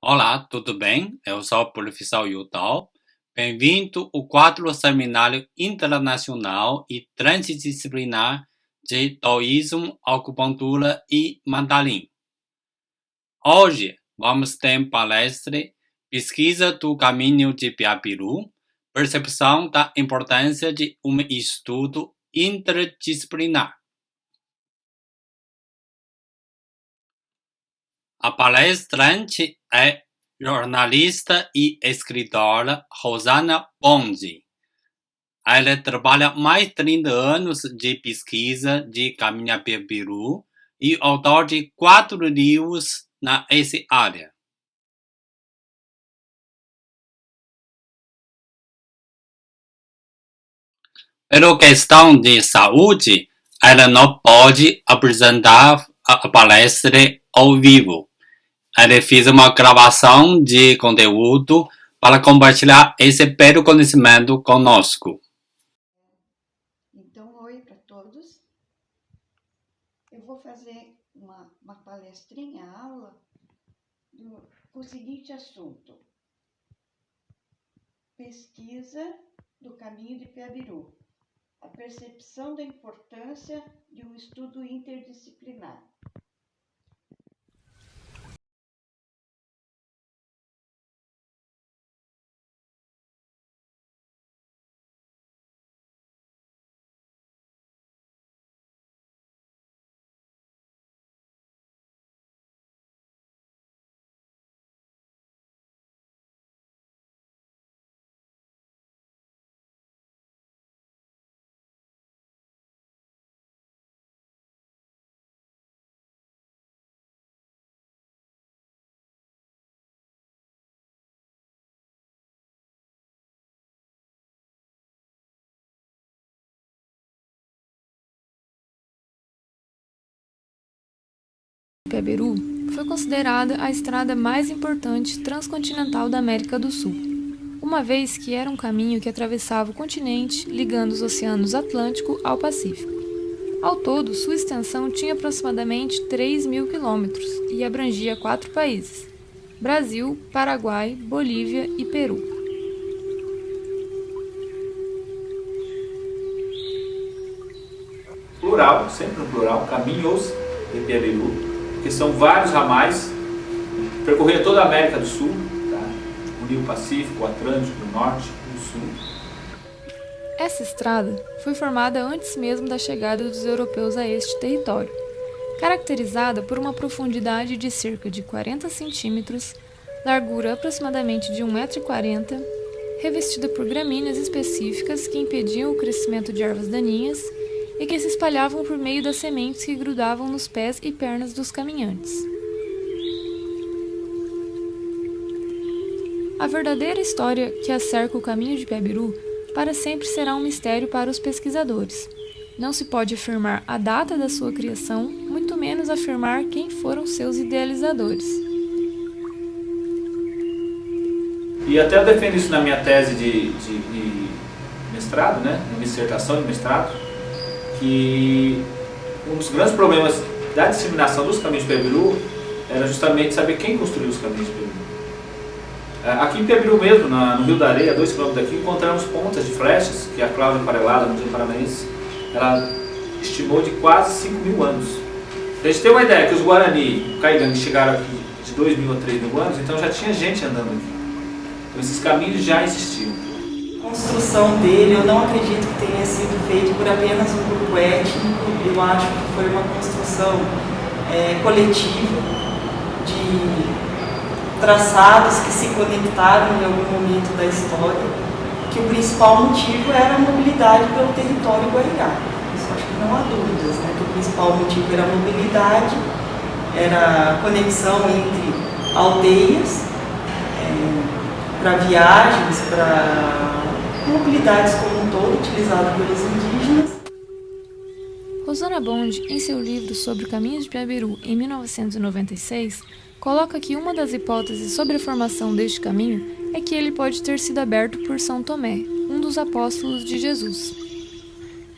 Olá, tudo bem? Eu sou o professor Yudao. Bem-vindo ao quadro Seminário Internacional e Transdisciplinar de Taoísmo, Acupuntura e Mandarim. Hoje vamos ter palestra Pesquisa do Caminho de Biabiru, percepção da importância de um estudo interdisciplinar. A palestrante é jornalista e escritora Rosana Bonzi. Ela trabalha mais de 30 anos de pesquisa de Caminho Biabiru e autor de 4 livros nessa área. Pela questão de saúde, ela não pode apresentar a palestra ao vivo. Ela fez uma gravação de conteúdo para compartilhar esse belo conhecimento conosco. Então, oi para todos. Eu vou fazer uma palestrinha, aula, com o seguinte assunto. Pesquisa do Caminho de Biabiru. A percepção da importância de um estudo interdisciplinar. Biabiru foi considerada a estrada mais importante transcontinental da América do Sul, uma vez que era um caminho que atravessava o continente, ligando os oceanos Atlântico ao Pacífico. Ao todo, sua extensão tinha aproximadamente 3.000 quilômetros e abrangia 4 países: Brasil, Paraguai, Bolívia e Peru. Plural, sempre no plural, caminhos de Biabiru, que são vários ramais, percorria toda a América do Sul, tá? Uniu o Pacífico, o Atlântico, o Norte e o Sul. Essa estrada foi formada antes mesmo da chegada dos europeus a este território, caracterizada por uma profundidade de cerca de 40 centímetros, largura aproximadamente de 1,40 m, revestida por gramíneas específicas que impediam o crescimento de ervas daninhas e que se espalhavam por meio das sementes que grudavam nos pés e pernas dos caminhantes. A verdadeira história que acerca o caminho de Biabiru para sempre será um mistério para os pesquisadores. Não se pode afirmar a data da sua criação, muito menos afirmar quem foram seus idealizadores. E até eu defendo isso na minha tese de mestrado, né? Na minha dissertação de mestrado, que um dos grandes problemas da disseminação dos caminhos de Biabiru era justamente saber quem construiu os caminhos de Biabiru. Aqui em Biabiru mesmo, no Rio da Areia, a 2 km daqui, encontramos pontas de flechas que a Cláudia Emparelada, no Museu Paranaense, ela estimou de quase 5.000 anos. Pra gente ter uma ideia, que os Guarani, o Caigangue, chegaram aqui de 2.000 a 3.000 anos, então já tinha gente andando aqui. Então esses caminhos já existiam. A construção dele, eu não acredito que tenha sido feito por apenas um grupo étnico, eu acho que foi uma construção coletiva de traçados que se conectaram em algum momento da história, que o principal motivo era a mobilidade pelo território guairá. Isso acho que não há dúvidas, né? Que o principal motivo era a mobilidade, era a conexão entre aldeias, para viagens, para mobilidades como um todo, utilizada pelos indígenas. Rosana Bonzi, em seu livro sobre o Caminho de Biabiru, em 1996, coloca que uma das hipóteses sobre a formação deste caminho é que ele pode ter sido aberto por São Tomé, um dos apóstolos de Jesus.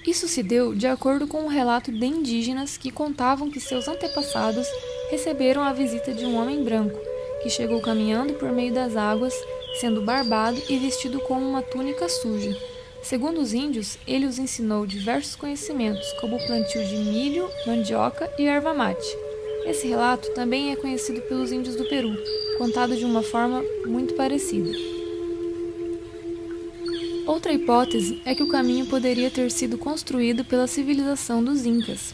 Isso se deu de acordo com um relato de indígenas que contavam que seus antepassados receberam a visita de um homem branco, que que chegou caminhando por meio das águas, sendo barbado e vestido com uma túnica suja. Segundo os índios, ele os ensinou diversos conhecimentos, como o plantio de milho, mandioca e erva mate. Esse relato também é conhecido pelos índios do Peru, contado de uma forma muito parecida. Outra hipótese é que o caminho poderia ter sido construído pela civilização dos Incas.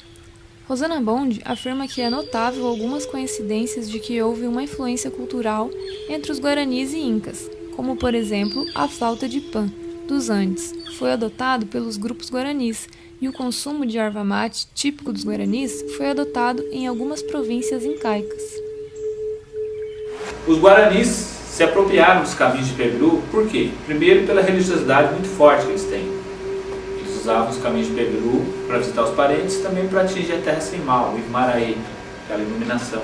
Rosana Bond afirma que é notável algumas coincidências de que houve uma influência cultural entre os guaranis e incas, como por exemplo a flauta de pan dos Andes foi adotado pelos grupos guaranis e o consumo de erva mate típico dos guaranis foi adotado em algumas províncias incaicas. Os guaranis se apropriaram dos caminhos de Peru, por quê? Primeiro, pela religiosidade muito forte que eles têm. Eles usavam os caminhos de Peru para visitar os parentes e também para atingir a terra sem mal, o Imaraí, aquela iluminação.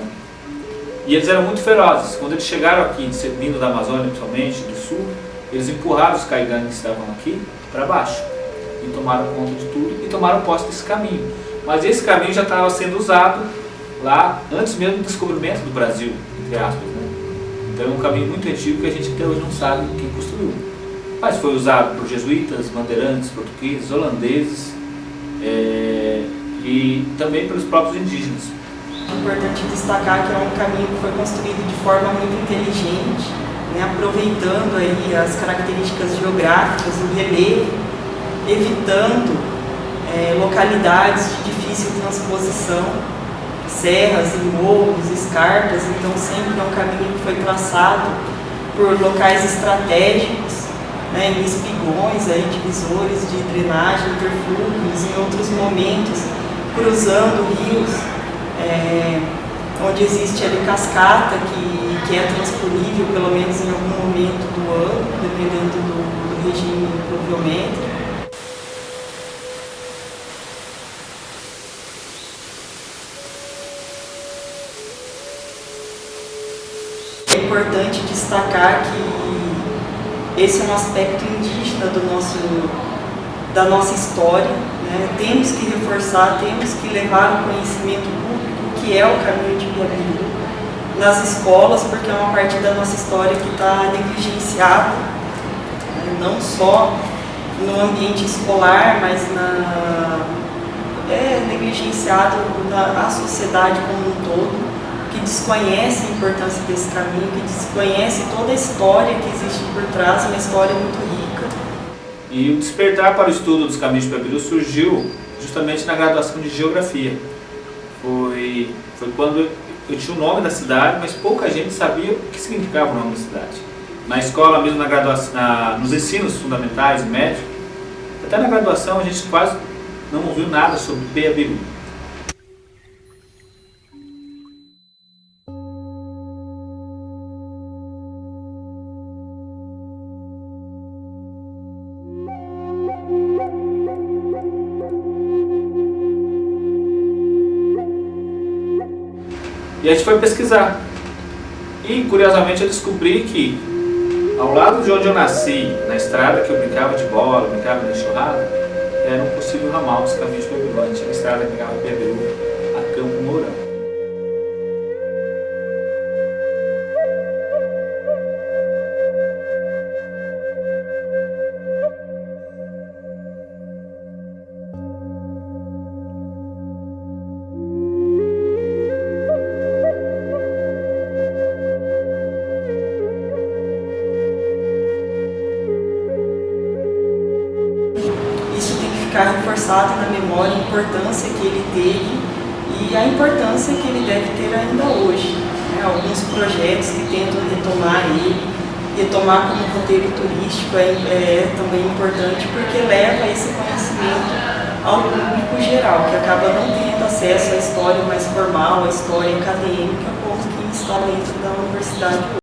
E eles eram muito ferozes. Quando eles chegaram aqui, vindo da Amazônia, principalmente, do sul, eles empurraram os caigangues que estavam aqui para baixo e tomaram conta de tudo e tomaram posse desse caminho. Mas esse caminho já estava sendo usado lá antes mesmo do descobrimento do Brasil, entre aspas, né? Então é um caminho muito antigo que a gente até hoje não sabe quem construiu. Mas foi usado por jesuítas, bandeirantes, portugueses, holandeses e também pelos próprios indígenas. É importante destacar que é um caminho que foi construído de forma muito inteligente, né, aproveitando aí as características geográficas do relevo, evitando localidades de difícil transposição, serras e morros, escarpas. Então sempre é um caminho que foi traçado por locais estratégicos, né, em espigões, aí, divisores de drenagem, interfúgios, em outros momentos cruzando rios, onde existe ali cascata que é transponível pelo menos em algum momento do ano, dependendo do regime pluviométrico. É importante destacar que esse é um aspecto indígena da nossa história, né? Temos que reforçar, temos que levar ao conhecimento público que é o caminho de Biabiru nas escolas, porque é uma parte da nossa história que está negligenciada, né? Não só no ambiente escolar, mas negligenciado na sociedade como um todo, que desconhece a importância desse caminho, que desconhece toda a história que existe por trás, uma história muito rica. E o despertar para o estudo dos caminhos de Biabiru surgiu justamente na graduação de Geografia. Foi quando eu tinha o nome da cidade, mas pouca gente sabia o que significava o nome da cidade. Na escola mesmo, na graduação, nos ensinos fundamentais e médios, até na graduação a gente quase não ouviu nada sobre Biabiru. E a gente foi pesquisar. E curiosamente eu descobri que ao lado de onde eu nasci, na estrada que eu brincava de bola, brincava de enxurrada, era um possível ramal dos caminhos de Biabiru. Tinha uma estrada que ligava Biabiru a Campo Mourão. Ficar reforçado na memória a importância que ele teve e a importância que ele deve ter ainda hoje, né? Alguns projetos que tentam retomar como roteiro turístico é também importante, porque leva esse conhecimento ao público geral, que acaba não tendo acesso à história mais formal, à história acadêmica, como quem está dentro da universidade.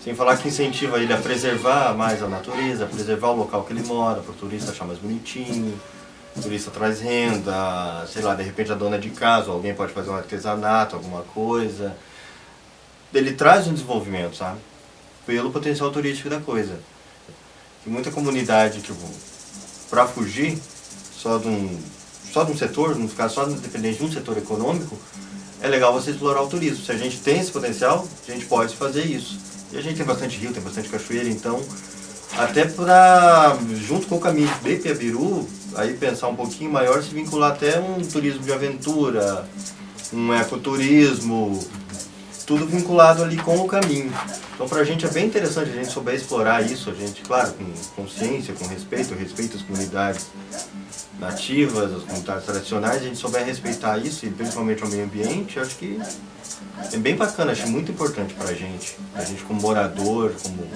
Sem falar que incentiva ele a preservar mais a natureza, a preservar o local que ele mora, para o turista achar mais bonitinho. O turista traz renda, sei lá, de repente a dona de casa, alguém pode fazer um artesanato, alguma coisa. Ele traz um desenvolvimento, sabe? Pelo potencial turístico da coisa. E muita comunidade, tipo, para fugir só de um setor, não ficar só dependente de um setor econômico, é legal você explorar o turismo. Se a gente tem esse potencial, a gente pode fazer isso. E a gente tem bastante rio, tem bastante cachoeira, então até para, junto com o caminho de Piabiru, aí pensar um pouquinho maior, se vincular até um turismo de aventura, um ecoturismo, tudo vinculado ali com o caminho. Então pra gente é bem interessante a gente souber explorar isso, a gente, claro, com consciência, com respeito às comunidades nativas, as comunidades tradicionais, a gente souber respeitar isso e principalmente o meio ambiente, eu acho que é bem bacana, acho muito importante pra gente como morador, como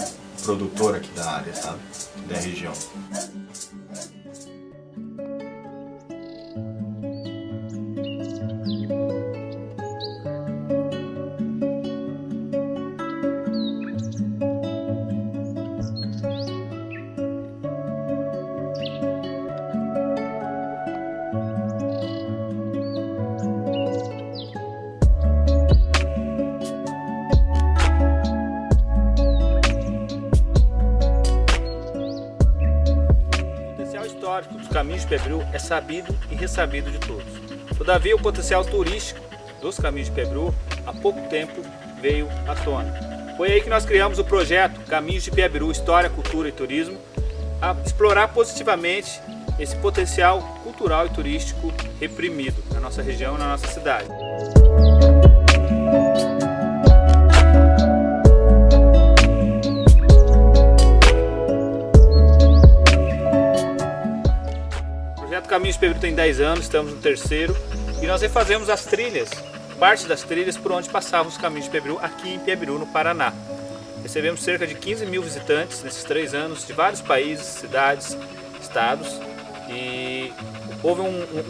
produtor aqui da área, sabe, da região. Dos caminhos de Piabiru é sabido e ressabido de todos. Todavia, o potencial turístico dos caminhos de Piabiru há pouco tempo veio à tona. Foi aí que nós criamos o projeto Caminhos de Piabiru, História, Cultura e Turismo, a explorar positivamente esse potencial cultural e turístico reprimido na nossa região e na nossa cidade. O Caminhos de Piabiru tem 10 anos, estamos no 3º e nós refazemos as trilhas, parte das trilhas por onde passavam os caminhos de Piabiru aqui em Piabiru, no Paraná. Recebemos cerca de 15 mil visitantes nesses 3 anos de vários países, cidades, estados e houve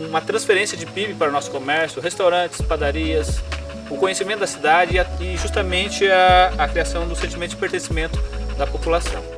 uma transferência de PIB para o nosso comércio, restaurantes, padarias, o conhecimento da cidade e justamente a criação do sentimento de pertencimento da população.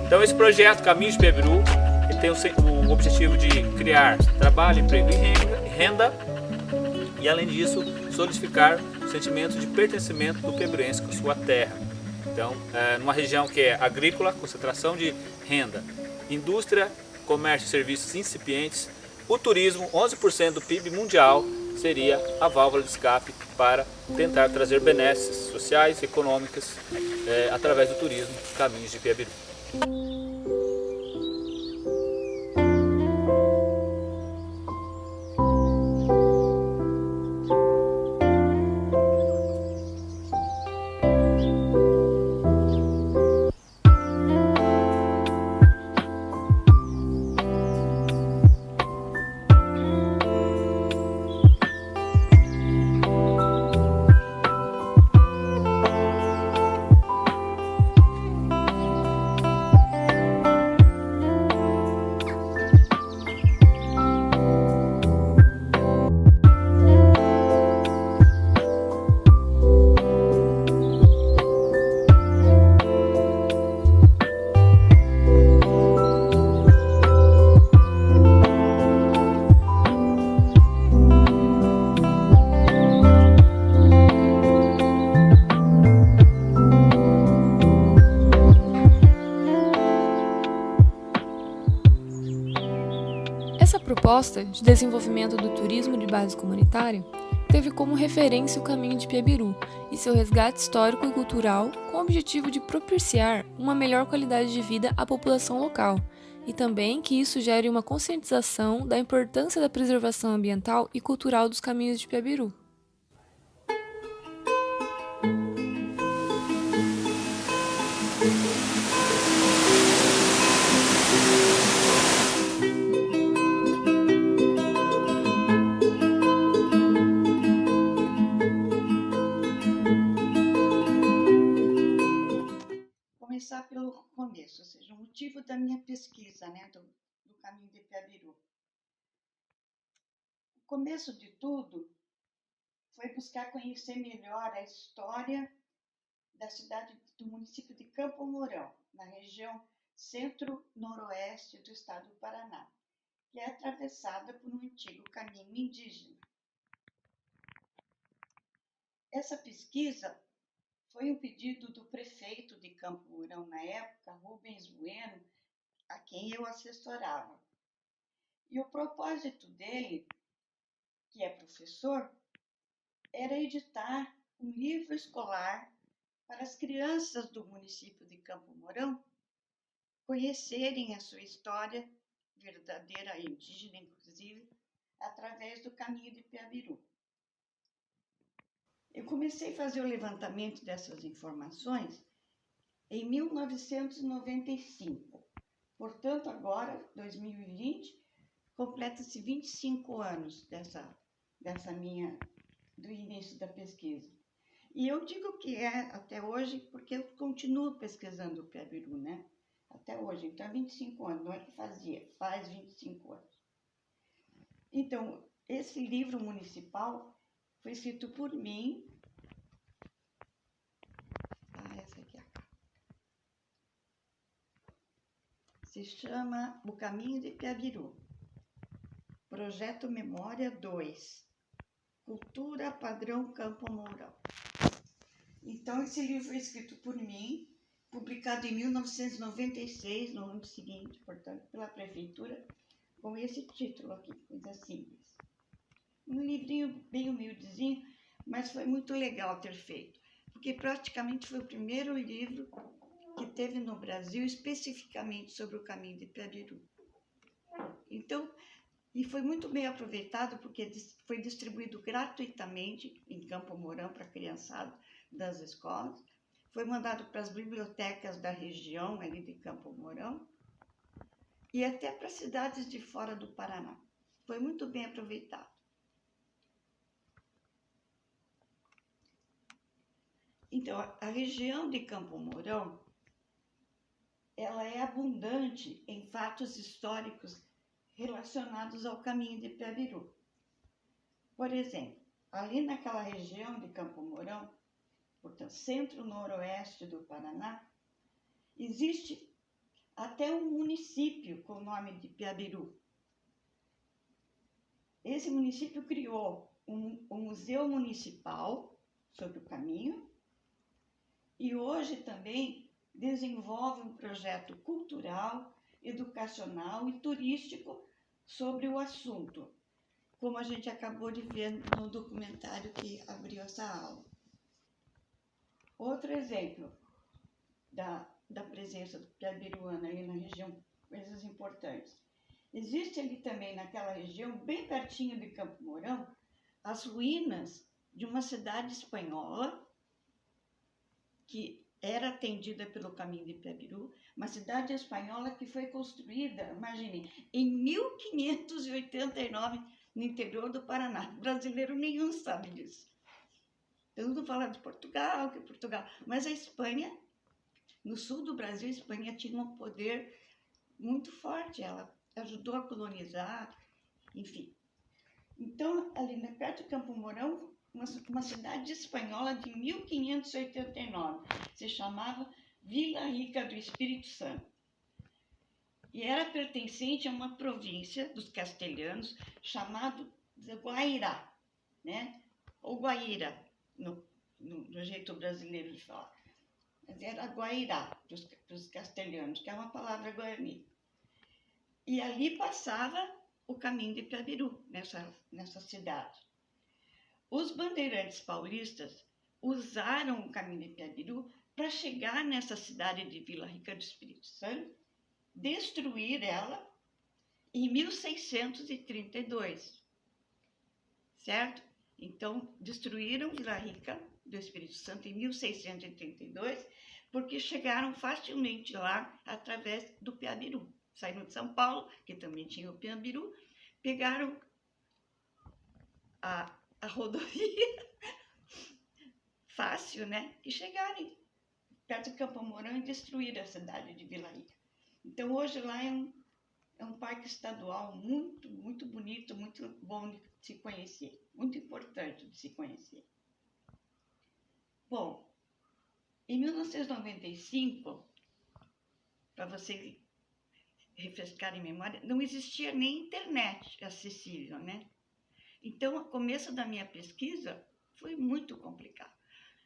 Então esse projeto Caminhos de Piabiru tem o objetivo de criar trabalho, emprego e renda e além disso solidificar o sentimento de pertencimento do piabiruense com sua terra. Então, numa região que é agrícola, concentração de renda, indústria, comércio e serviços incipientes, o turismo, 11% do PIB mundial, seria a válvula de escape para tentar trazer benesses sociais e econômicas através do turismo Caminhos de Piabiru. Essa proposta de desenvolvimento do turismo de base comunitária teve como referência o Caminho de Piabiru e seu resgate histórico e cultural com o objetivo de propiciar uma melhor qualidade de vida à população local e também que isso gere uma conscientização da importância da preservação ambiental e cultural dos caminhos de Piabiru. começar pelo começo, ou seja, o motivo da minha pesquisa, né, do caminho de Piabiru. O começo de tudo foi buscar conhecer melhor a história da cidade do município de Campo Mourão, na região centro-noroeste do estado do Paraná, que é atravessada por um antigo caminho indígena. Essa pesquisa foi um pedido do prefeito de Campo Mourão na época, Rubens Bueno, a quem eu assessorava. E o propósito dele, que é professor, era editar um livro escolar para as crianças do município de Campo Mourão conhecerem a sua história verdadeira, indígena inclusive, através do caminho de Piabiru. Eu comecei a fazer o levantamento dessas informações em 1995. Portanto, agora, 2020, completa-se 25 anos do início da pesquisa. E eu digo que é até hoje porque eu continuo pesquisando o Piabiru, né? Até hoje, então 25 anos, não é que faz 25 anos. Então, esse livro municipal foi escrito por mim. Essa aqui é a capa. Se chama O Caminho de Piabiru. Projeto Memória 2. Cultura Padrão Campo Mourão. Então, esse livro foi escrito por mim, publicado em 1996, no ano seguinte, portanto, pela prefeitura, com esse título aqui, Coisa Simples. Um livrinho bem humildezinho, mas foi muito legal ter feito, porque praticamente foi o primeiro livro que teve no Brasil especificamente sobre o caminho de Piabiru. Então, e foi muito bem aproveitado porque foi distribuído gratuitamente em Campo Mourão para a criançada das escolas. Foi mandado para as bibliotecas da região ali de Campo Mourão e até para cidades de fora do Paraná. Foi muito bem aproveitado. Então, a região de Campo Mourão, ela é abundante em fatos históricos relacionados ao caminho de Piabiru. Por exemplo, ali naquela região de Campo Mourão, portanto, centro-noroeste do Paraná, existe até um município com o nome de Piabiru. Esse município criou um museu municipal sobre o caminho e hoje também desenvolve um projeto cultural, educacional e turístico sobre o assunto, como a gente acabou de ver no documentário que abriu essa aula. Outro exemplo da presença do piabiruana ali na região, coisas importantes. Existe ali também naquela região, bem pertinho de Campo Mourão, as ruínas de uma cidade espanhola que era atendida pelo caminho de Piabiru, uma cidade espanhola que foi construída, imagine, em 1589 no interior do Paraná. Brasileiro nenhum sabe disso. Eu não falo de Portugal, mas a Espanha, no sul do Brasil, a Espanha tinha um poder muito forte, ela ajudou a colonizar, enfim. Então, ali perto de Campo Mourão, uma cidade espanhola de 1589, se chamava Vila Rica do Espírito Santo. E era pertencente a uma província dos castelhanos chamado Guairá, né? Ou Guaíra, no jeito brasileiro de falar. Mas era Guairá, dos castelhanos, que é uma palavra guarani. E ali passava o caminho de Piabiru, nessa cidade. Os bandeirantes paulistas usaram o caminho de Piabiru para chegar nessa cidade de Vila Rica do Espírito Santo, destruir ela em 1632, certo? Então, destruíram Vila Rica do Espírito Santo em 1632, porque chegaram facilmente lá através do Piabiru. Saíram de São Paulo, que também tinha o Piabiru, pegaram a rodovia fácil, né? E chegaram perto de Campo Mourão, e destruíram a cidade de Vila Rica. Então, hoje lá é um parque estadual muito, muito bonito, muito bom de se conhecer, muito importante de se conhecer. Bom, em 1995, para vocês refrescarem a memória, não existia nem internet acessível, né? Então, o começo da minha pesquisa foi muito complicado.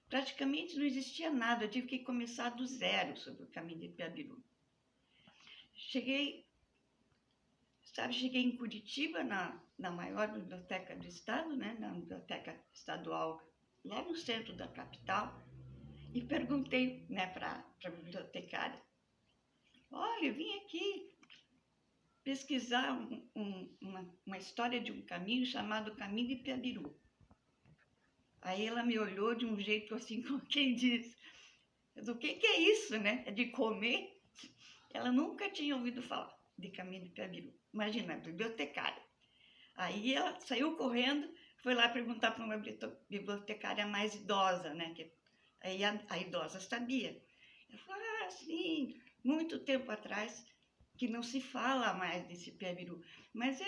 Praticamente não existia nada, eu tive que começar do zero sobre o caminho de Piabiru. Cheguei em Curitiba, na maior biblioteca do estado, né? Na biblioteca estadual, lá no centro da capital, e perguntei, né, para a bibliotecária: olha, eu vim aqui pesquisar uma história de um caminho chamado Caminho de Piabiru. Aí ela me olhou de um jeito assim, como quem diz: do que é isso, né? É de comer? Ela nunca tinha ouvido falar de Caminho de Piabiru. Imagina, bibliotecária. Aí ela saiu correndo, foi lá perguntar para uma bibliotecária mais idosa, né? Aí a idosa sabia. Ela falou: ah, sim, muito tempo atrás, que não se fala mais desse Piabiru. Mas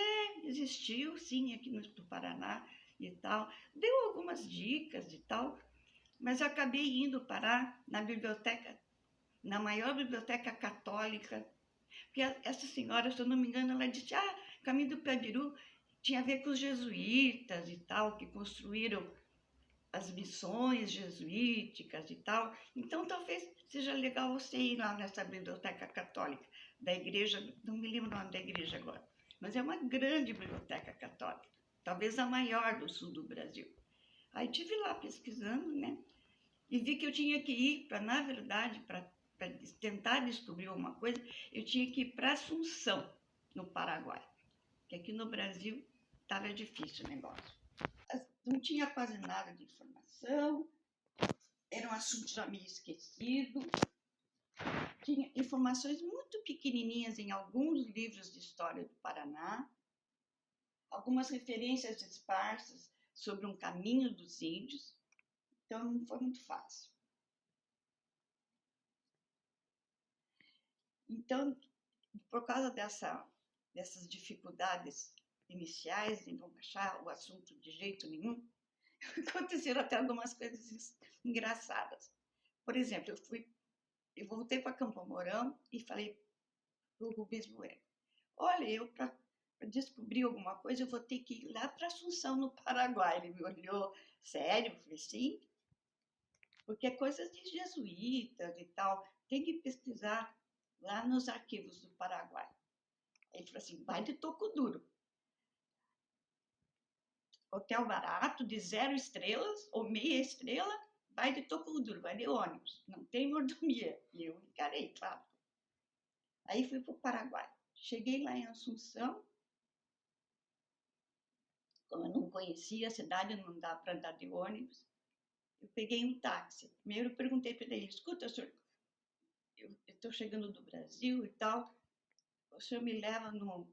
existiu, sim, aqui no Paraná e tal. Deu algumas dicas e tal, mas eu acabei indo parar na biblioteca, na maior biblioteca católica, porque essa senhora, se eu não me engano, ela disse: ah, Caminho do Piabiru tinha a ver com os jesuítas e tal, que construíram as missões jesuíticas e tal. Então, talvez seja legal você ir lá nessa biblioteca católica da igreja, não me lembro o nome da igreja agora, mas é uma grande biblioteca católica, talvez a maior do sul do Brasil. Aí estive lá pesquisando, né? E vi que eu tinha que ir na verdade, para tentar descobrir alguma coisa, eu tinha que ir para Assunção, no Paraguai, que aqui no Brasil estava difícil o negócio. Não tinha quase nada de informação, era um assunto já meio esquecido, tinha informações muito pequenininhas em alguns livros de história do Paraná, algumas referências esparsas sobre um caminho dos índios, então não foi muito fácil. Então, por causa dessas dificuldades iniciais em não achar o assunto de jeito nenhum, aconteceram até algumas coisas engraçadas. Por exemplo, eu voltei para Campo Mourão e falei para o Rubens Bueno: olha, eu para descobrir alguma coisa, eu vou ter que ir lá para Assunção, no Paraguai. Ele me olhou sério, eu falei: sim, porque é coisa de jesuítas e tal, tem que pesquisar lá nos arquivos do Paraguai. Ele falou assim: vai de toco duro. Hotel barato, de 0 estrelas ou meia estrela, vai de toco duro, vai de ônibus, não tem mordomia. E eu encarei, claro. Aí fui para o Paraguai. Cheguei lá em Assunção, como eu não conhecia a cidade, não dá para andar de ônibus, eu peguei um táxi. Primeiro eu perguntei para ele: escuta, senhor, eu estou chegando do Brasil e tal, o senhor me leva no...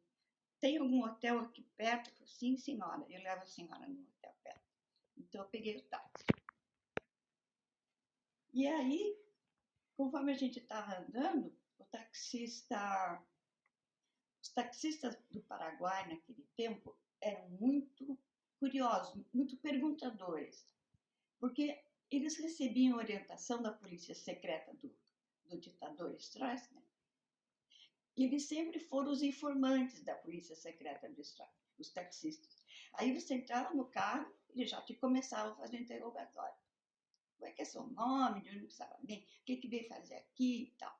Tem algum hotel aqui perto? Eu falei: sim, senhora, eu levo a senhora no hotel perto. Então eu peguei o táxi. E aí, conforme a gente estava andando, os taxistas do Paraguai naquele tempo eram muito curiosos, muito perguntadores, porque eles recebiam orientação da polícia secreta do ditador Stroessner. E eles sempre foram os informantes da polícia secreta do Estado, os taxistas. Aí você entrava no carro, eles já te começavam a fazer interrogatório. Como é que é seu nome, de onde você estava bem, o que veio fazer aqui e tal.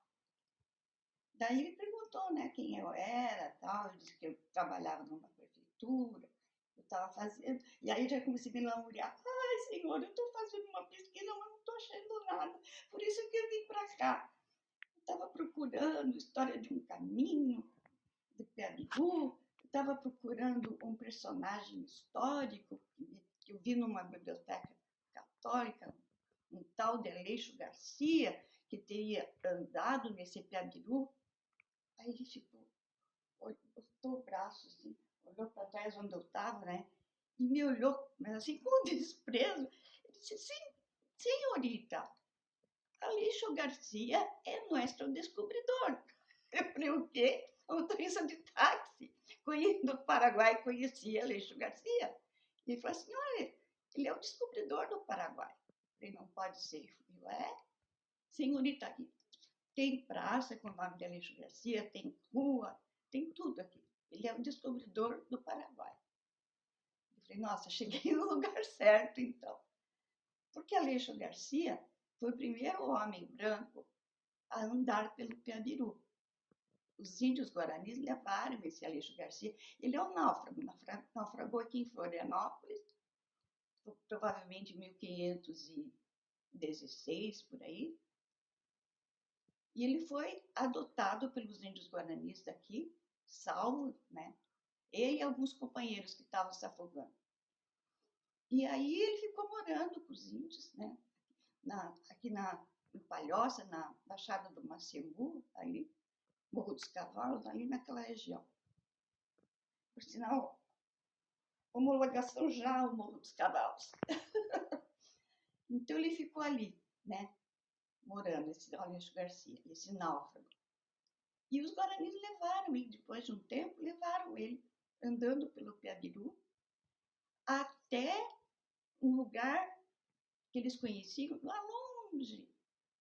Daí ele perguntou, né, quem eu era, tal. Eu disse que eu trabalhava numa prefeitura, eu estava fazendo. E aí já comecei a me lamuriar: ai, senhor, eu estou fazendo uma pesquisa, mas não estou achando nada. Por isso que eu vim para cá. Estava procurando história de um caminho, de Piabiru, estava procurando um personagem histórico que eu vi numa biblioteca católica, um tal de Aleixo Garcia, que teria andado nesse Piabiru. Aí ele botou o braço assim, olhou para trás onde eu estava, né? E me olhou, mas assim, com desprezo. Ele disse: sim, senhorita, Aleixo Garcia é nosso descobridor. Eu falei, o quê? O motorista de táxi do Paraguai conhecia Aleixo Garcia. E ele falou assim, olha, ele é o descobridor do Paraguai. Eu falei, não pode ser. Eu falei, senhorita, aqui tem praça com o nome de Aleixo Garcia, tem rua, tem tudo aqui. Ele é o descobridor do Paraguai. Eu falei, nossa, cheguei no lugar certo, então. Porque Aleixo Garcia foi o primeiro homem branco a andar pelo Piabiru. Os índios guaranis levaram esse Aleixo Garcia. Ele é um náufrago, naufragou aqui em Florianópolis, provavelmente em 1516, por aí. E ele foi adotado pelos índios guaranis daqui, salvo, né? Ele e alguns companheiros que estavam se afogando. E aí ele ficou morando com os índios, né? Aqui em Palhoça, na Baixada do Maciambu, ali, Morro dos Cavalos, ali naquela região. Por sinal, homologação já ao Morro dos Cavalos. Então ele ficou ali, né? Morando, esse Aleixo Garcia, esse náufrago. E os guaranis levaram ele, depois de um tempo, levaram ele andando pelo Piabiru até um lugar que eles conheciam lá longe,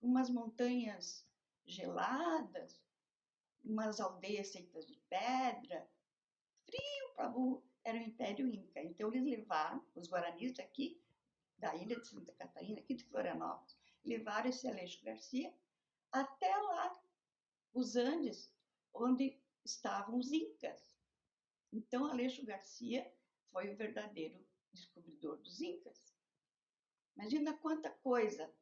umas montanhas geladas, umas aldeias feitas de pedra, frio para burro, era o Império Inca. Então eles levaram, os guaranis daqui, da ilha de Santa Catarina, aqui de Florianópolis, levaram esse Aleixo Garcia até lá, os Andes, onde estavam os Incas. Então Aleixo Garcia foi o verdadeiro descobridor dos Incas. Imagina quanta coisa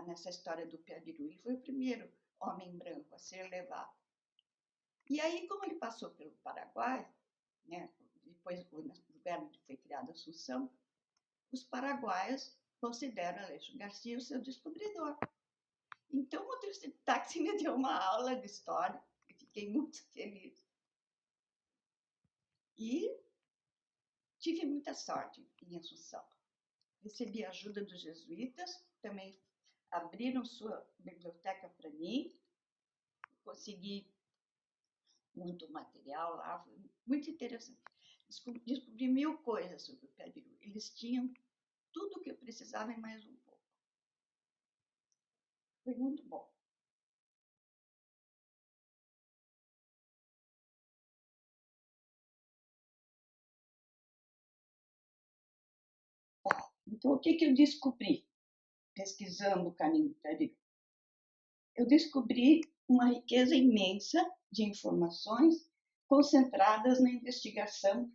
nessa história do Piabiru. Ele foi o primeiro homem branco a ser levado. E aí, como ele passou pelo Paraguai, né, depois o lugar onde foi criada a Assunção, os paraguaios consideram Aleixo Garcia o seu descobridor. Então, o motorista de táxi me deu uma aula de história, e fiquei muito feliz. E tive muita sorte em Assunção. Recebi a ajuda dos jesuítas, também abriram sua biblioteca para mim, consegui muito material lá, foi muito interessante. Descobri 1000 coisas sobre o Piabiru. Eles tinham tudo o que eu precisava e mais um pouco. Foi muito bom. Então, o que eu descobri pesquisando o caminho do Piabiru? Eu descobri uma riqueza imensa de informações concentradas na investigação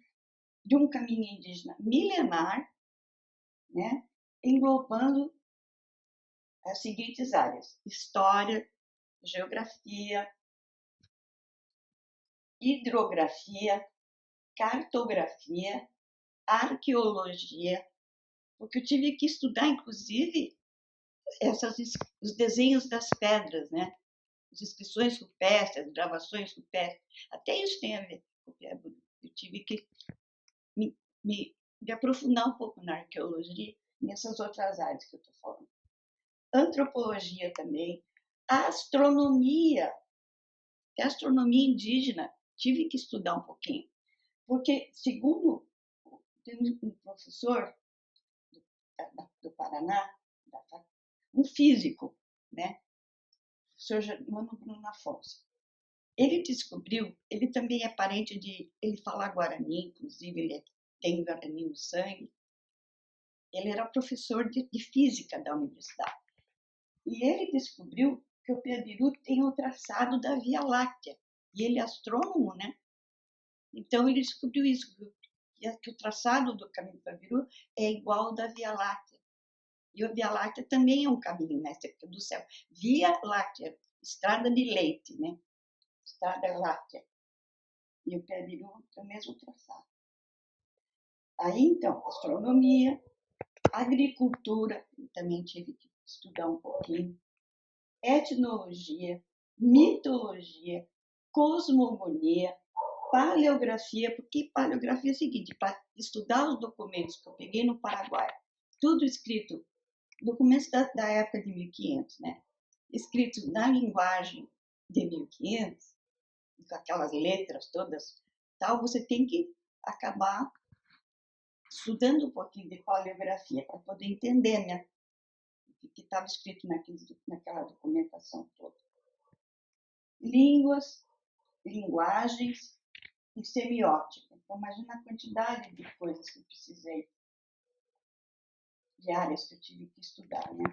de um caminho indígena milenar, né, englobando as seguintes áreas: história, geografia, hidrografia, cartografia, arqueologia, porque eu tive que estudar, inclusive, os desenhos das pedras, né? As inscrições rupestres, as gravações rupestres, até isso tem a ver com o Piabiru. Eu tive que me aprofundar um pouco na arqueologia, nessas outras áreas que eu estou falando. Antropologia também, astronomia indígena, tive que estudar um pouquinho, porque, segundo um professor do Paraná, um físico, né, o senhor Germano Bruno Afonso, ele descobriu, ele também é parente ele fala Guarani, inclusive ele tem Guarani no sangue, ele era professor de física da universidade, e ele descobriu que o Piabiru tem o traçado da Via Láctea, e ele é astrônomo, né? Então ele descobriu isso, que o traçado do caminho do Piabiru é igual ao da Via Láctea. E a Via Láctea também é um caminho, né, do céu. Via Láctea, estrada de leite, né? Estrada láctea. E o Piabiru é o mesmo traçado. Aí, então, astronomia, agricultura, eu também tive que estudar um pouquinho, etnologia, mitologia, cosmogonia, paleografia, porque paleografia é o seguinte, para estudar os documentos que eu peguei no Paraguai, tudo escrito documentos da época de 1500, né? Escritos na linguagem de 1500, com aquelas letras todas, tal, você tem que acabar estudando um pouquinho de paleografia para poder entender, né, o que estava escrito naquela documentação toda. Línguas, linguagens e semiótica. Então, imagina a quantidade de coisas que eu precisei, de áreas que eu tive que estudar, né?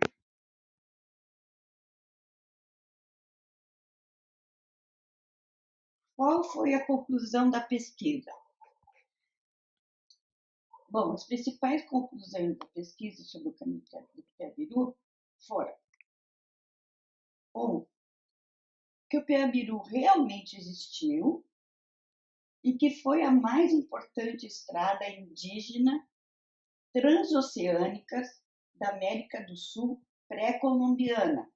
Qual foi a conclusão da pesquisa? Bom, as principais conclusões da pesquisa sobre o caminho do Piabiru foram: 1. Que o Piabiru realmente existiu e que foi a mais importante estrada indígena transoceânica da América do Sul pré-colombiana,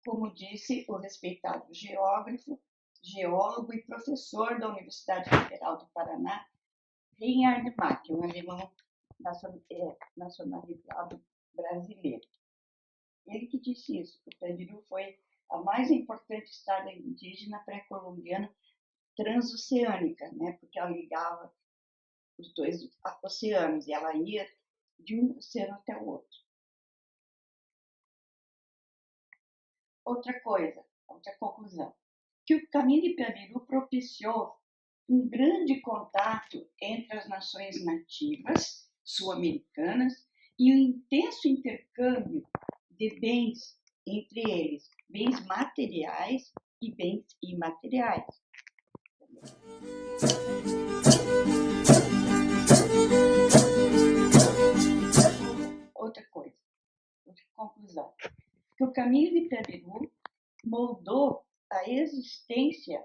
como disse o respeitado geógrafo, geólogo e professor da Universidade Federal do Paraná, Reinhard Mack, um alemão nacionalizado brasileiro. Ele que disse isso, que o Piabiru foi a mais importante estrada indígena pré-colombiana transoceânica, né? Porque ela ligava os dois oceanos e ela ia de um oceano até o outro. Outra coisa, outra conclusão, que o caminho de Piabiru propiciou um grande contato entre as nações nativas sul-americanas e um intenso intercâmbio de bens entre eles, bens materiais e bens imateriais. Outra coisa, outra conclusão, que o caminho de Piabiru moldou a existência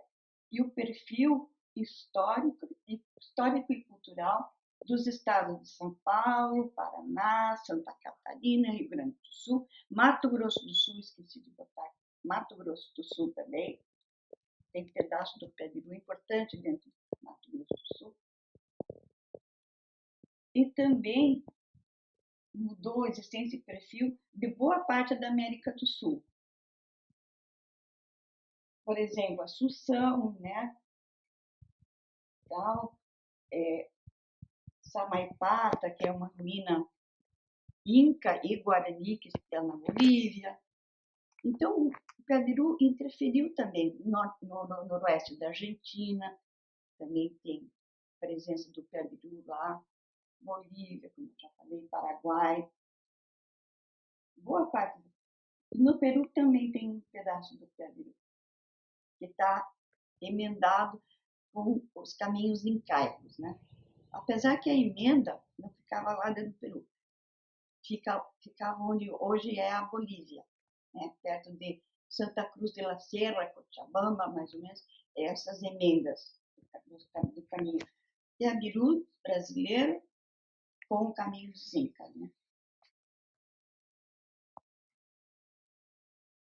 e o perfil histórico e cultural dos estados de São Paulo, Paraná, Santa Catarina, Rio Grande do Sul, Mato Grosso do Sul, esqueci de botar, Mato Grosso do Sul também, tem pedaço do Piabiru importante dentro do Mato Grosso do Sul. E também mudou a existência e perfil de boa parte da América do Sul. Por exemplo, Assunção, né? Então, Samaipata, que é uma ruína inca e guarani que está na Bolívia. Então, o Piabiru interferiu também no noroeste da Argentina, também tem presença do Piabiru lá, Bolívia, como eu já falei, Paraguai, boa parte. No Peru também tem um pedaço do Piabiru, que está emendado com os caminhos incaicos, né? Apesar que a emenda não ficava lá dentro do Peru, ficava onde hoje é a Bolívia, né? Perto de Santa Cruz de la Sierra, Cochabamba, mais ou menos, essas emendas do caminho Piabiru brasileiro com o caminho dos Incas, né?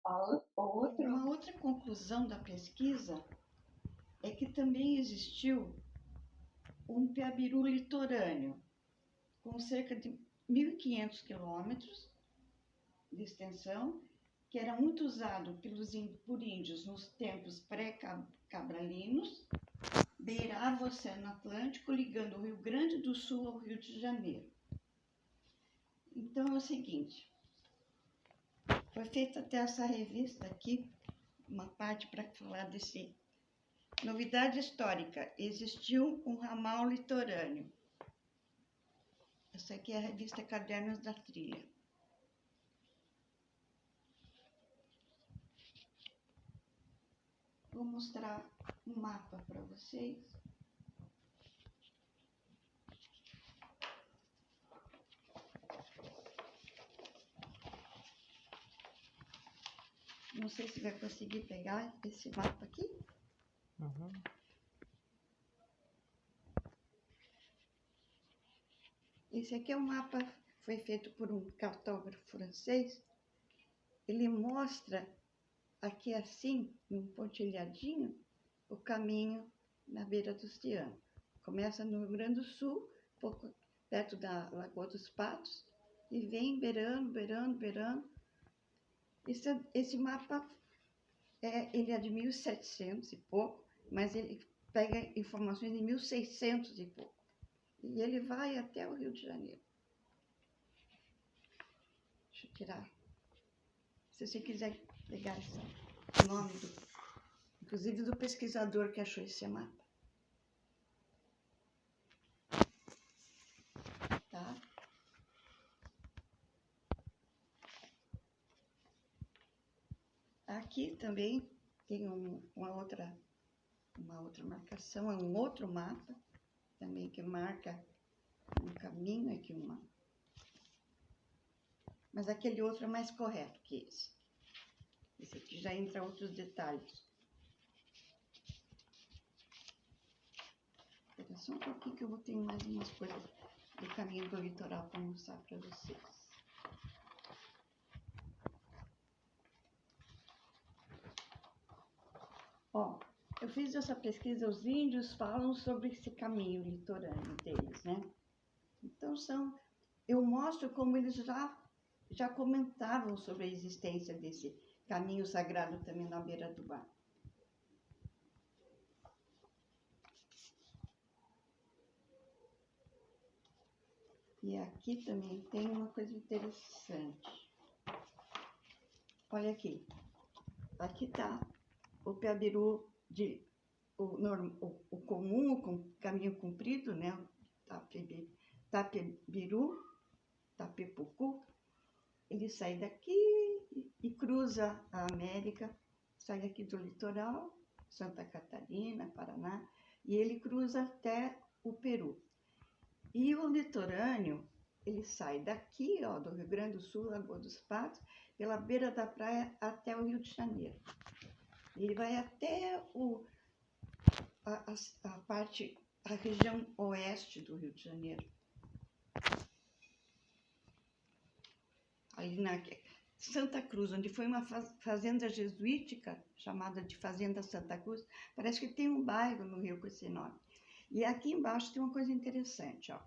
Uma outra conclusão da pesquisa é que também existiu um Piabiru litorâneo, com cerca de 1.500 quilômetros de extensão, que era muito usado por índios nos tempos pré-cabralinos, beirava o Oceano Atlântico, ligando o Rio Grande do Sul ao Rio de Janeiro. Então é o seguinte, foi feita até essa revista aqui, uma parte para falar desse. Novidade histórica, existiu um ramal litorâneo. Essa aqui é a revista Cadernos da Trilha. Vou mostrar um mapa para vocês. Não sei se vai conseguir pegar esse mapa aqui. Uhum. Esse aqui é um mapa, foi feito por um cartógrafo francês. Ele mostra aqui assim, num pontilhadinho, o caminho na beira do oceano. Começa no Rio Grande do Sul, pouco perto da Lagoa dos Patos, e vem beirando. Esse mapa, ele é de 1700 e pouco, mas ele pega informações de 1600 e pouco. E ele vai até o Rio de Janeiro. Deixa eu tirar. Se você quiser pegar o nome, inclusive do pesquisador que achou esse mapa. Tá? Aqui também tem uma outra marcação, é um outro mapa, também que marca um caminho aqui, mas aquele outro é mais correto que esse. Esse aqui já entra outros detalhes. Espera só um pouquinho que eu vou ter mais umas coisas do caminho do litoral para mostrar para vocês. Ó, eu fiz essa pesquisa, os índios falam sobre esse caminho litorâneo deles, né? Então, eu mostro como eles já comentavam sobre a existência desse caminho sagrado também na beira do mar. E aqui também tem uma coisa interessante. Olha aqui. Aqui está o Piabiru, o comum, o caminho comprido, né? Tapebiru, Tapepucu. Ele sai daqui e cruza a América, sai aqui do litoral, Santa Catarina, Paraná, e ele cruza até o Peru. E o litorâneo, ele sai daqui, ó, do Rio Grande do Sul, Lagoa dos Patos, pela beira da praia até o Rio de Janeiro. Ele vai até a região oeste do Rio de Janeiro. Ali na Santa Cruz, onde foi uma fazenda jesuítica, chamada de Fazenda Santa Cruz, parece que tem um bairro no Rio com esse nome. E aqui embaixo tem uma coisa interessante, ó.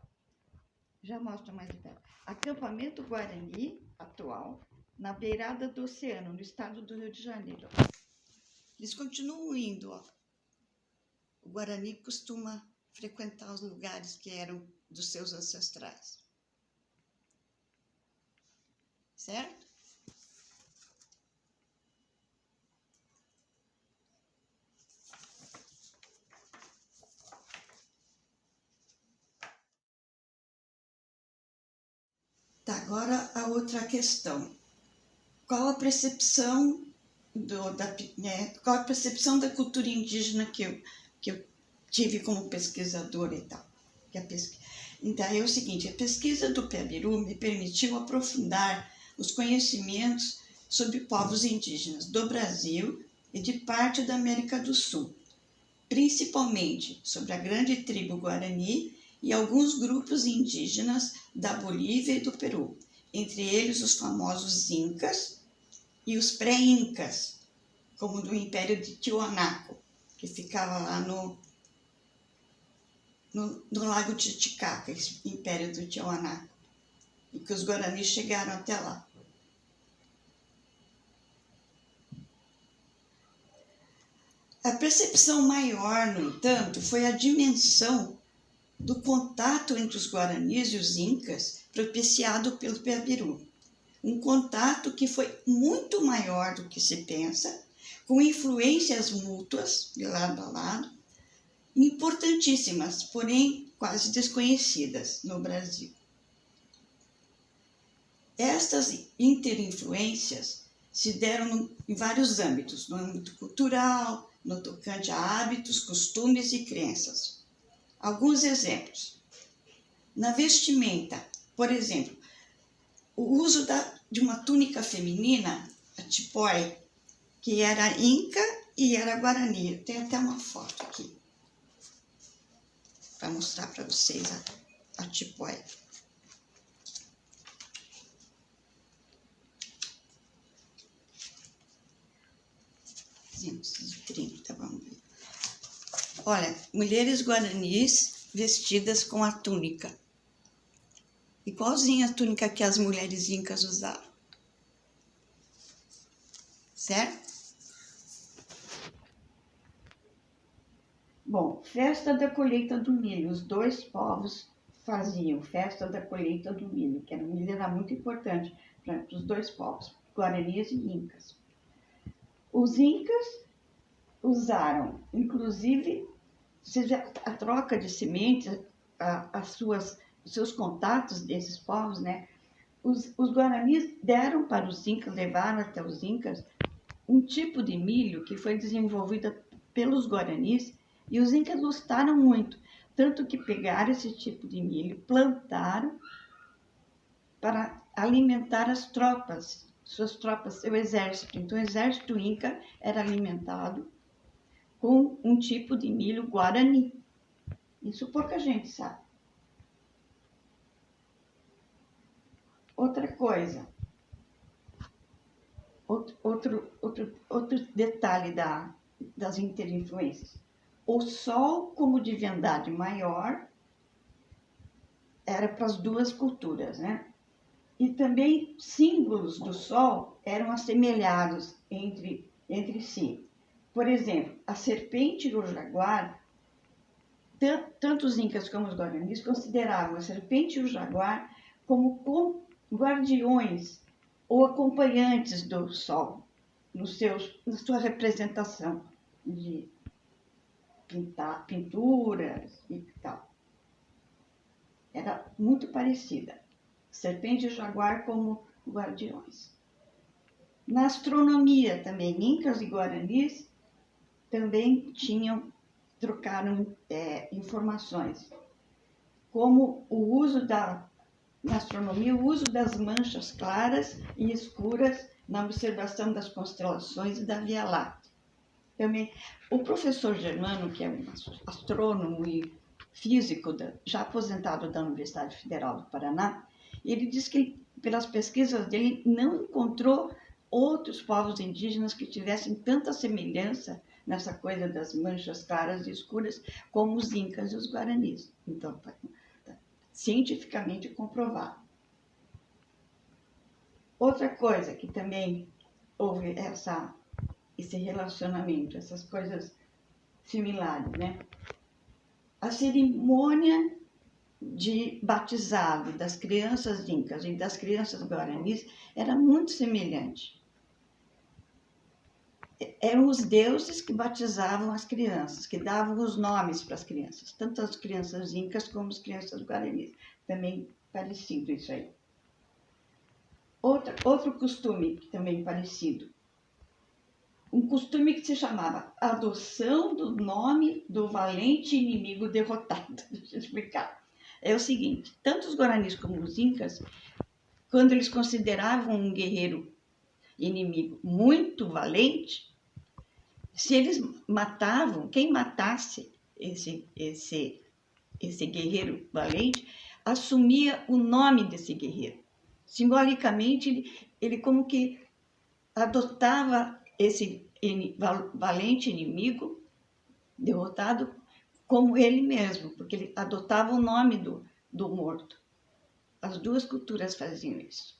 Já mostro mais de perto. Acampamento Guarani, atual, na beirada do oceano, no estado do Rio de Janeiro. Eles continuam indo, ó. O Guarani costuma frequentar os lugares que eram dos seus ancestrais. Certo? Tá, agora a outra questão. Qual a percepção qual a percepção da cultura indígena que eu tive como pesquisadora e tal? Então, é o seguinte, a pesquisa do Piabiru me permitiu aprofundar os conhecimentos sobre povos indígenas do Brasil e de parte da América do Sul, principalmente sobre a grande tribo Guarani e alguns grupos indígenas da Bolívia e do Peru, entre eles os famosos Incas e os pré-Incas, como do Império de Tiwanaku, que ficava lá no Lago Titicaca, esse Império do Tiwanaku, e que os Guaranis chegaram até lá. A percepção maior, no entanto, foi a dimensão do contato entre os Guaranis e os Incas propiciado pelo Piabiru. Um contato que foi muito maior do que se pensa, com influências mútuas, de lado a lado, importantíssimas, porém quase desconhecidas no Brasil. Estas interinfluências se deram em vários âmbitos, no âmbito cultural, no tocante a hábitos, costumes e crenças. Alguns exemplos. Na vestimenta, por exemplo, o uso de uma túnica feminina, a tipói, que era Inca e era Guarani. Tem até uma foto aqui, para mostrar para vocês a tipói. Vamos ver. Olha, mulheres guaranis vestidas com a túnica. igualzinha a túnica que as mulheres incas usavam. Certo? Bom, festa da colheita do milho. Os dois povos faziam festa da colheita do milho, que o milho era muito importante para os dois povos, guaranis e incas. Os incas usaram, inclusive, a troca de sementes, os seus contatos desses povos, né? Os guaranis deram para os incas, levaram até os incas, um tipo de milho que foi desenvolvido pelos guaranis, e os incas gostaram muito, tanto que pegaram esse tipo de milho, plantaram para alimentar as tropas, suas tropas, seu exército. Então, o exército inca era alimentado com um tipo de milho guarani. Isso pouca gente sabe. Outra coisa, outro detalhe das interinfluências. O sol como divindade maior era para as duas culturas, né? E também símbolos do sol eram assemelhados entre si. Por exemplo, a serpente e o jaguar, tanto os incas como os guaranis consideravam a serpente e o jaguar como guardiões ou acompanhantes do sol, na sua representação de pinturas e tal. Era muito parecida. Serpente e jaguar como guardiões. Na astronomia também, incas e guaranis também trocaram informações, como o uso na astronomia, o uso das manchas claras e escuras na observação das constelações e da Via Láctea. Também, o professor Germano, que é um astrônomo e físico já aposentado da Universidade Federal do Paraná, ele diz que, pelas pesquisas dele, não encontrou outros povos indígenas que tivessem tanta semelhança nessa coisa das manchas claras e escuras como os incas e os guaranis. Então, cientificamente comprovado. Outra coisa que também houve esse relacionamento, essas coisas similares, né? A cerimônia de batizado das crianças incas e das crianças guaranis era muito semelhante. Eram os deuses que batizavam as crianças, que davam os nomes para as crianças, tanto as crianças incas como as crianças guaranis. Também parecido isso aí. Outro costume também parecido. Um costume que se chamava adoção do nome do valente inimigo derrotado. Deixa eu explicar. É o seguinte, tanto os guaranis como os incas, quando eles consideravam um guerreiro inimigo muito valente, se eles matavam, quem matasse esse guerreiro valente, assumia o nome desse guerreiro. Simbolicamente, ele como que adotava esse valente inimigo derrotado como ele mesmo, porque ele adotava o nome do morto. As duas culturas faziam isso,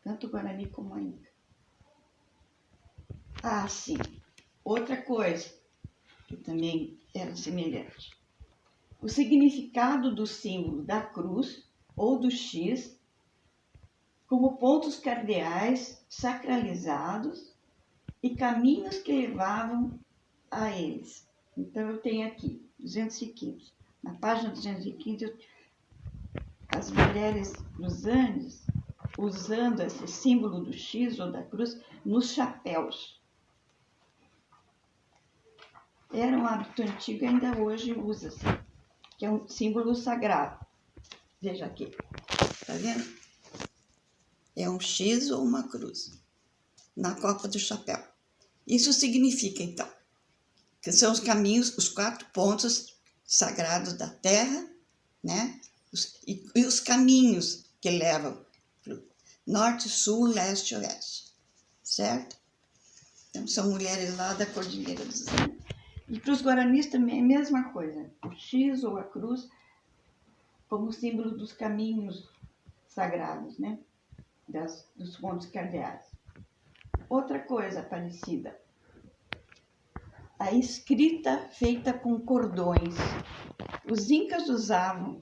tanto o Guarani como a Inca. Ah, sim. Outra coisa que também era semelhante. O significado do símbolo da cruz ou do X como pontos cardeais sacralizados e caminhos que levavam a eles. Então, eu tenho aqui 215. Na página 215, as mulheres dos Andes usando esse símbolo do X ou da cruz nos chapéus. Era um hábito antigo e ainda hoje usa-se, que é um símbolo sagrado. Veja aqui, tá vendo? É um X ou uma cruz na copa do chapéu. Isso significa, então, que são os caminhos, os 4 pontos sagrados da Terra, né? E os caminhos que levam para o norte, sul, leste e oeste, certo? Então, são mulheres lá da Cordilheira dos Andes. E para os guaranis também é a mesma coisa. O X ou a cruz como símbolo dos caminhos sagrados, né? Dos montes cardeais. Outra coisa parecida, a escrita feita com cordões. Os incas usavam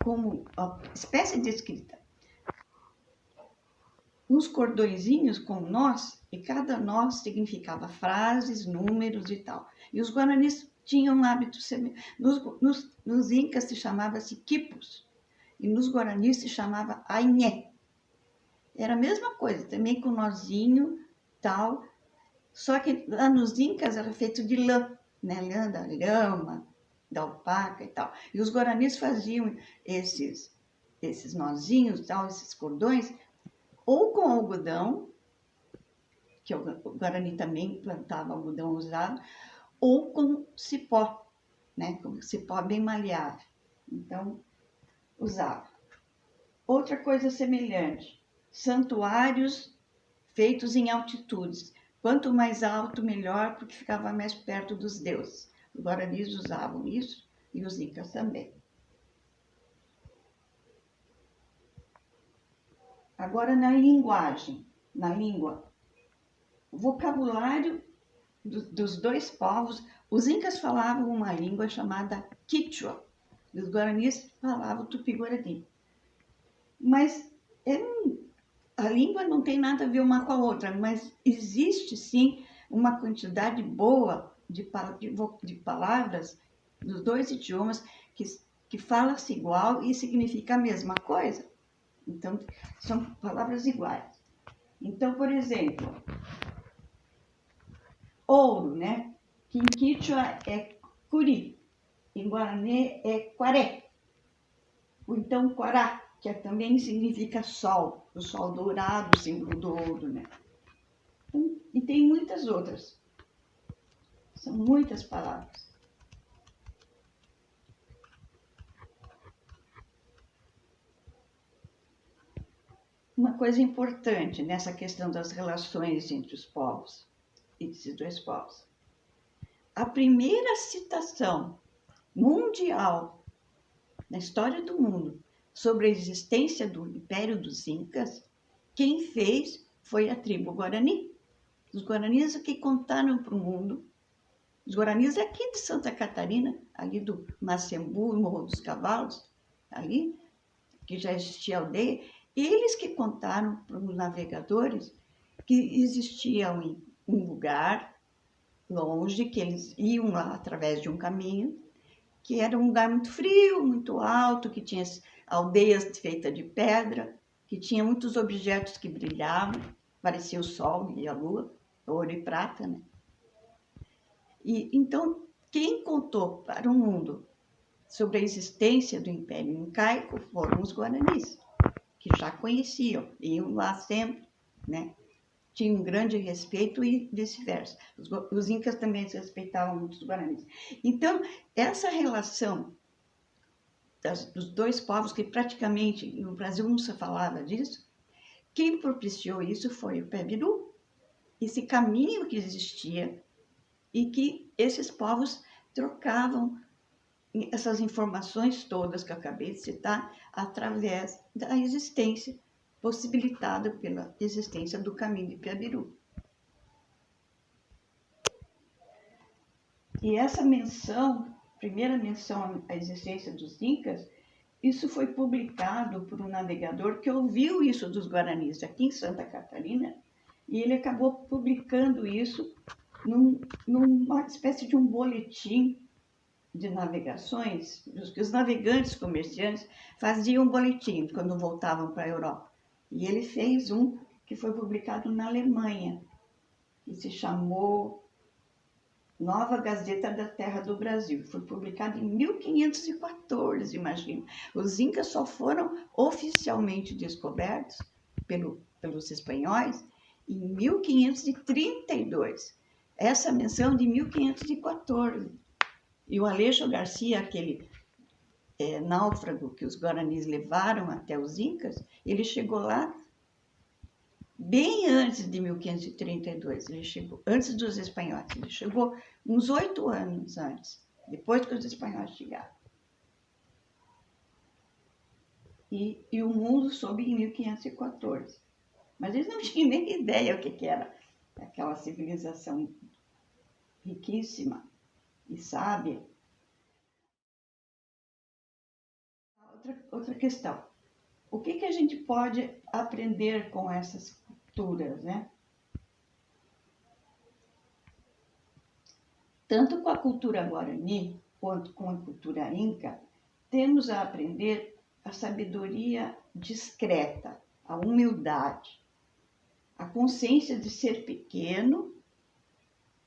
como uma espécie de escrita uns cordõezinhos com nós, e cada nós significava frases, números e tal. E os guaranis tinham um hábito semelhante. Nos incas se chamava-se quipus, e nos guaranis se chamava ainhé. Era a mesma coisa, também com nozinho, tal, só que lá nos incas era feito de lã, né? Lã da lhama, da alpaca e tal. E os guaranis faziam esses nozinhos, tal, esses cordões, ou com algodão, que o Guarani também plantava algodão usado, ou com cipó, né? Com cipó bem maleável. Então, usava. Outra coisa semelhante, santuários feitos em altitudes. Quanto mais alto, melhor, porque ficava mais perto dos deuses. Os guaranis usavam isso e os incas também. Agora, na linguagem, na língua, o vocabulário dos dois povos, os incas falavam uma língua chamada Quichua, e os guaranis falavam Tupi-Guarani. Mas a língua não tem nada a ver uma com a outra, mas existe sim uma quantidade boa de palavras dos dois idiomas que fala-se igual e significa a mesma coisa. Então, são palavras iguais. Então, por exemplo, ouro, né? Que em Quichua é curi, em Guarani é quaré. Ou então quará, que também significa sol, o sol dourado, símbolo do ouro, né? E tem muitas outras. São muitas palavras. Uma coisa importante nessa questão das relações entre os povos, esses dois povos. A primeira citação mundial na história do mundo sobre a existência do Império dos Incas, quem fez foi a tribo Guarani. Os guaranis é que contaram para o mundo. Os guaranis aqui de Santa Catarina, ali do Macembu, Morro dos Cavalos, ali, que já existia aldeia, eles que contaram para os navegadores que existia um lugar longe, que eles iam lá através de um caminho, que era um lugar muito frio, muito alto, que tinha aldeias feitas de pedra, que tinha muitos objetos que brilhavam, parecia o sol e a lua, ouro e prata, né? E então, quem contou para o mundo sobre a existência do Império Incaico foram os guaranis, que já conheciam, iam lá sempre, né? Tinham um grande respeito e vice-versa. Os incas também se respeitavam muito os guaranis. Então, essa relação dos dois povos, que praticamente no Brasil não se falava disso, quem propiciou isso foi o Pé-Biru, esse caminho que existia e que esses povos trocavam essas informações todas que eu acabei de citar através da existência possibilitada pela existência do caminho de Pé-Biru. E essa menção, primeira menção à existência dos incas, isso foi publicado por um navegador que ouviu isso dos guaranis aqui em Santa Catarina, e ele acabou publicando isso numa espécie de um boletim de navegações. Os navegantes comerciantes faziam um boletim quando voltavam para a Europa. E ele fez um que foi publicado na Alemanha, que se chamou Nova Gazeta da Terra do Brasil. Foi publicado em 1514, imagina. Os incas só foram oficialmente descobertos pelos espanhóis em 1532. Essa menção de 1514. E o Aleixo Garcia, aquele náufrago que os guaranis levaram até os incas, ele chegou lá bem antes de 1532, ele chegou antes dos espanhóis, ele chegou uns 8 anos antes, depois que os espanhóis chegaram. e o mundo soube em 1514. Mas eles não tinham nem ideia o que era aquela civilização riquíssima e sábia. Outra questão. O que a gente pode aprender com essas culturas, né? Tanto com a cultura guarani quanto com a cultura inca, temos a aprender a sabedoria discreta, a humildade, a consciência de ser pequeno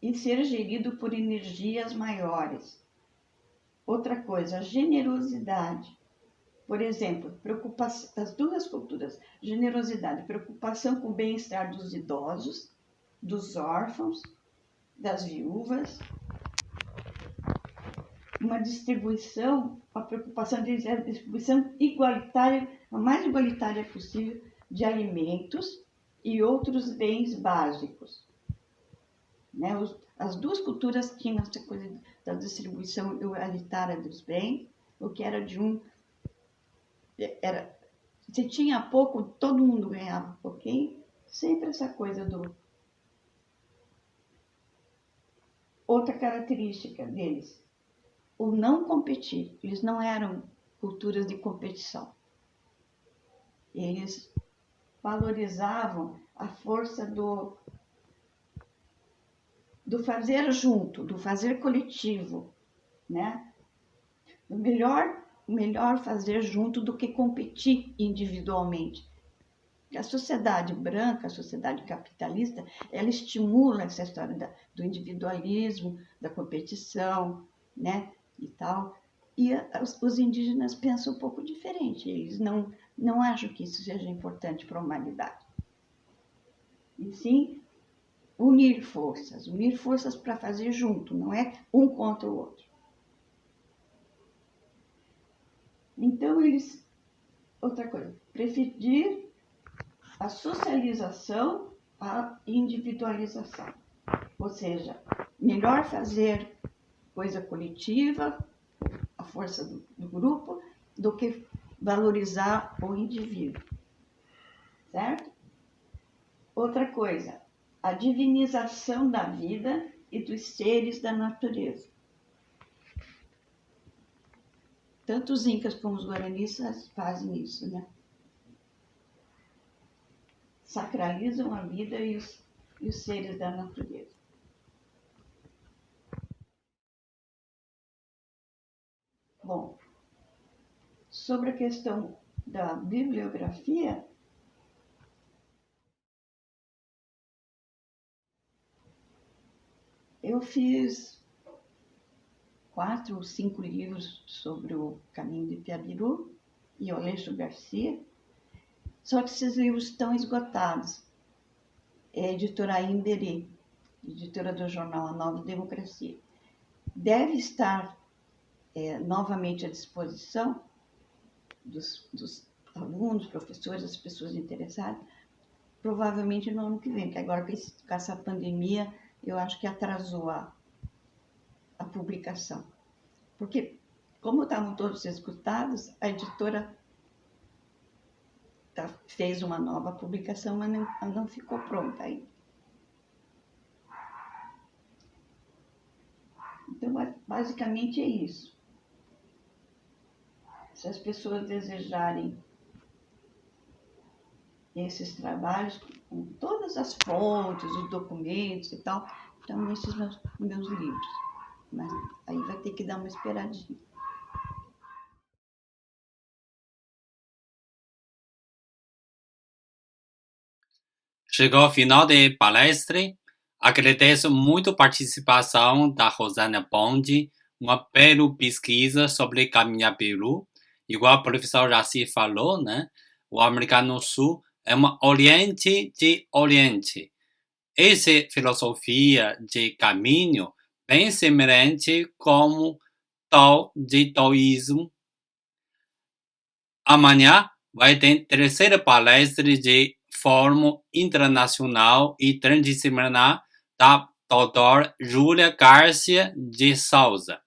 e ser gerido por energias maiores. Outra coisa, a generosidade. Por exemplo, as duas culturas, generosidade, preocupação com o bem-estar dos idosos, dos órfãos, das viúvas, uma distribuição, a preocupação de distribuição igualitária, a mais igualitária possível, de alimentos e outros bens básicos. Né? As duas culturas tinham essa coisa da distribuição igualitária dos bens, o que era de um... se tinha pouco, todo mundo ganhava um pouquinho, sempre essa coisa do... Outra característica deles, o não competir. Eles não eram culturas de competição. Eles valorizavam a força do fazer junto, do fazer coletivo, né? O melhor fazer junto do que competir individualmente. A sociedade branca, a sociedade capitalista, ela estimula essa história do individualismo, da competição, né, e tal. E os indígenas pensam um pouco diferente. Eles não acham que isso seja importante para a humanidade. E sim, unir forças para fazer junto, não é um contra o outro. Então, outra coisa, preferir a socialização à individualização. Ou seja, melhor fazer coisa coletiva, a força do grupo, do que valorizar o indivíduo. Certo? Outra coisa, a divinização da vida e dos seres da natureza. Tanto os incas como os guaranis fazem isso, né? Sacralizam a vida e os seres da natureza. Bom, sobre a questão da bibliografia, eu fiz 4 ou 5 livros sobre o caminho de Piabiru e Aleixo Garcia, só que esses livros estão esgotados. É a editora Imberê, editora do jornal A Nova Democracia. Deve estar novamente à disposição dos alunos, professores, das pessoas interessadas, provavelmente no ano que vem, que agora com essa pandemia eu acho que atrasou a publicação. Porque, como estavam todos escutados, a editora fez uma nova publicação, mas não ficou pronta ainda. Então, basicamente é isso. Se as pessoas desejarem esses trabalhos, com todas as fontes, os documentos e tal, estão nesses meus livros. Mas aí vai ter que dar uma esperadinha. Chegou ao final da palestra. Agradeço muito a participação da Rosana Bonde, uma bela pesquisa sobre caminhar Peru. Igual o professor Jaci falou, né? O americano sul é uma Oriente de Oriente. Essa filosofia de caminho bem semelhante como Tao de Taoísmo. Amanhã vai ter terceira palestra de Fórum Internacional e Transdisciplinar da doutora Júlia Garcia de Souza.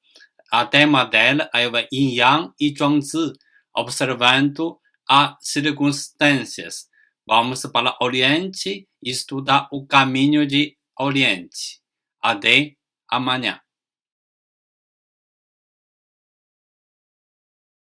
A tema dela é o Yin Yang e Zhuangzi, observando há circunstâncias. Vamos para o Oriente e estudar o caminho de Oriente. Até amanhã.